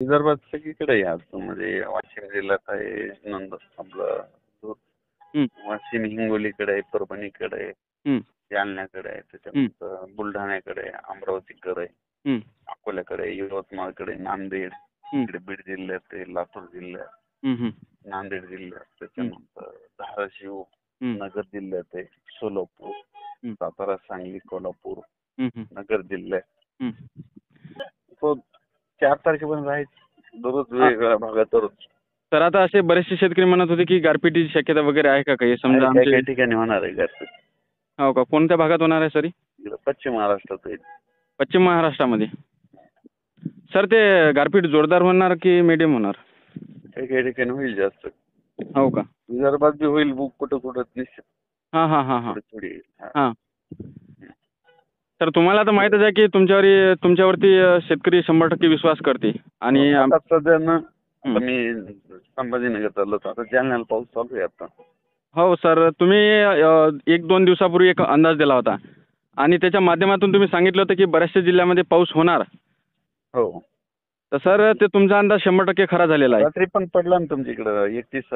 विदर्भात सगळीकडे आहे आज म्हणजे वाशिम जिल्ह्यात आहे, आपलं दूर हं, वाशिम हिंगोलीकडे आहे, परभणीकडे आहे, हं, जालन्याकडे आहे, त्याच्यानंतर बुलढाण्याकडे आहे, अमरावतीकडे आहे, हं, अकोल्याकडे आहे, यवतमाळकडे आहे, नांदेड, हं, इकडे बीड जिल्ह्यात आहे, लातूर जिल्ह्यात, हं, हं, नांदेड जिल्ह्यात, हं, त्याच्यानंतर धाराशिव, हं, नगर जिल्ह्यात आहे, सोलापूर, हं, सातारा, सांगली, कोल्हापूर, हं, हं, नगर जिल्ह्यात. हं. तो 4 तारखेपर्यंत आहे, दररोज हा, वेगवेगळ्या भागात दररोज तर आता असे बरेचसे शेतकरी म्हणत होते की गारपिटीची शक्यता वगैरे आहे का काही आहे. समजा काही आमचे. काही ठिकाणी होणार आहे गारपीट. हो का, कोणत्या भागात होणार आहे सरी? इकडं पश्चिम महाराष्ट्रात आहे. पश्चिम महाराष्ट्रामध्ये. सर ते गारपीट जोरदार होणार की मीडियम होणार? काही काही ठिकाणी होईल जास्त. हो का. विदर्भात बी होईल, कुठं कुठं निश्चित हां हां हां हां थोडी थोडी येईल. हा. हां. तर तुम्हाला तर माहीतच आहे की तुमच्यावरती शेतकरी 100% विश्वास करते. आणि आता सध्या ना, आता हं. मी संभाजीनगर चाललो होतो, आता जालन्याला पाऊस चालू आहे आता. हो सर, तुम्ही 1-2 दिवसापूर्वी एक अंदाज दिला होता आणि त्याच्या माध्यमातून तुम्ही सांगितलं होतं की बऱ्याचशा जिल्ह्यामध्ये पाऊस होणार. हो, तर सर ते तुमचा अंदाज 100% खरा झालेला आहे. रात्री पण पडला ना तुमच्या इकडं 31